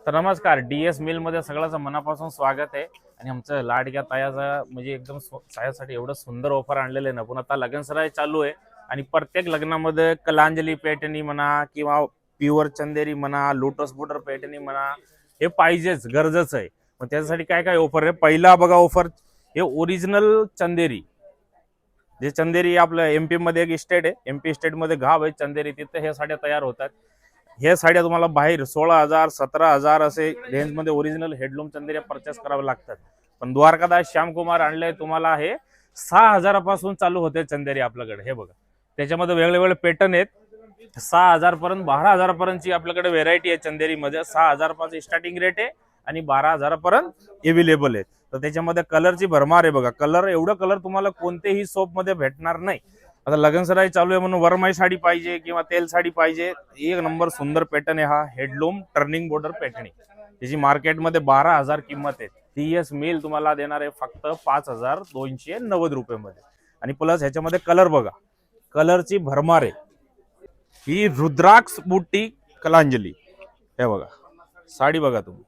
तर नमस्कार, DS mill मध्ये सगळ्यांचं मनापासून स्वागत आहे. आणि आमचं लाडक्या तायाचा म्हणजे एकदम सायासाठी एवढं सुंदर ऑफर आणलेलं आहे ना. पुन्हा आता लगनसराई चालू आहे आणि प्रत्येक लग्नामध्ये कलांजली पैठणी म्हणा किंवा प्युअर चंदेरी म्हणा, लोटस बॉर्डर पैठणी म्हणा, हे पाहिजेच, गरजेचं आहे. मग त्याच्यासाठी काय काय ऑफर आहे? पहिला बघा ऑफर, हे ओरिजिनल चंदेरी. जे चंदेरी आपलं MP मध्ये एक स्टेट आहे, MP स्टेट मध्ये गाव आहे चंदेरी, तिथे हे साड्या तयार होतात. हे साड्या तुम्हाला बाहेर 16,000 17,000 असे रेंज मध्ये ओरिजिनल हेडलूम चंदेरी परचेस करावे लागतात. पण द्वारकादास श्यामकुमार आणले तुम्हाला हे 6,000 पासून चालू होते चंदेरी आपल्याकडे. हे बघा, त्याच्यामध्ये वेगवेगळे पॅटर्न आहेत. 6,000 पर्यंत 12,000 पर्यंतची आपल्याकडे व्हेरायटी आहे चंदेरी मध्ये. 6,000 पासून स्टार्टिंग रेट आहे आणि 12,000 पर्यंत अवेलेबल आहे. तर त्याच्यामध्ये कलरची भरमार आहे बघा. कलर एवढं कलर तुम्हाला कोणतेही सोप मध्ये भेटणार नाही. आता लगनसराई चालू आहे म्हणून वरमाई साडी पाहिजे किंवा तेल साडी पाहिजे, एक नंबर सुंदर पॅटर्न आहे हा हेडलूम टर्निंग बॉर्डर पॅटर्न. त्याची मार्केटमध्ये 12,000 किंमत आहे. DS मिल तुम्हाला देणार आहे फक्त 5,290 रुपये. आणि प्लस ह्याच्यामध्ये कलर बघा, कलरची भरमार आहे. ही रुद्राक्ष बुट्टी कलांजली, हे बघा साडी बघा तुम्ही.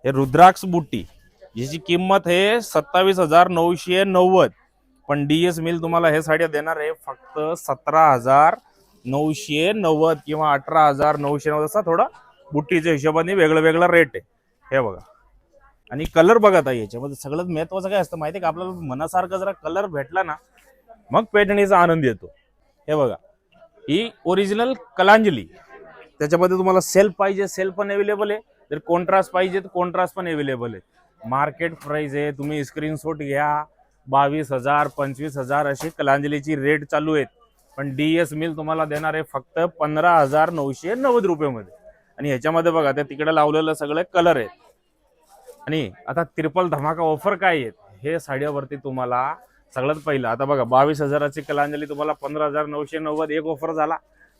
हे रुद्राक्ष बुट्टी ज्याची किंमत आहे 27,990. पण DS मिल तुम्हाला हे साड्या देणार आहे फक्त 17,990 किंवा 18,990. असा थोडा बुट्टीच्या हिशोबाने वेगळं वेगळं रेट आहे. हे बघा, आणि कलर बघा ताई. याच्यामध्ये सगळ्यात महत्वाचं काय असतं माहिती आहे का? आपल्याला मनासारखा जरा कलर भेटला ना, मग पैठणीचा आनंद येतो. हे बघा, ही ओरिजिनल कलांजली. त्याच्यामध्ये तुम्हाला सेल्फ पाहिजे सेल्फ पण अवेलेबल आहे, जर कॉन्ट्रास्ट पाहिजे तर कॉन्ट्रास्ट पण अवेलेबल आहे. मार्केट प्राइस आहे, तुम्ही स्क्रीनशॉट घ्या. 22,000 25,000 अशी कलांजलीची रेट चालू आहेत. पण DS मिल तुम्हाला देणार आहे फक्त 15,990 रुपये. आणि ह्याच्यामध्ये बघा ते तिकडे लावलेलं सगळे कलर आहेत. आणि आता ट्रिपल धमाका ऑफर काय आहेत हे साड्यावरती तुम्हाला सगळ्यात पहिलं. आता बघा 22,000ची कलांजली तुम्हाला 15,990 एक ऑफर झाला.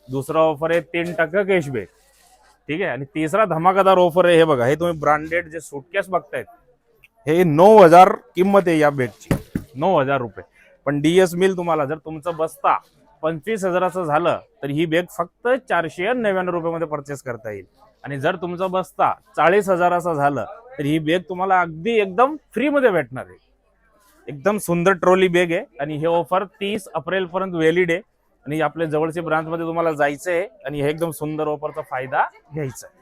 दुसरा ऑफर आहे 3% कॅशबॅक, ठीक आहे. आणि तिसरा धमाकादार ऑफर आहे, हे बघा. हे तुम्ही ब्रँडेड जे सूटकेस बघतायत, हे 9,000 किंमत आहे या बॅगची, 9,000 रुपये. पण DS मिल तुम्हाला जर तुमचं बसता 25,000चं झालं तर ही बॅग फक्त 499 रुपये परचेस करता येईल. आणि जर तुमचं बसता 40,000चं झालं तर ही बॅग तुम्हाला अगदी एकदम फ्री मध्ये भेटणार आहे. एकदम सुंदर ट्रॉली बॅग आहे. आणि हे ऑफर 30 एप्रिल पर्यंत व्हॅलिड आहे. आणि आपल्या जवळच्या ब्रांच मध्ये तुम्हाला जायचं आहे आणि हे एकदम सुंदर ऑफरचा फायदा घ्यायचा आहे.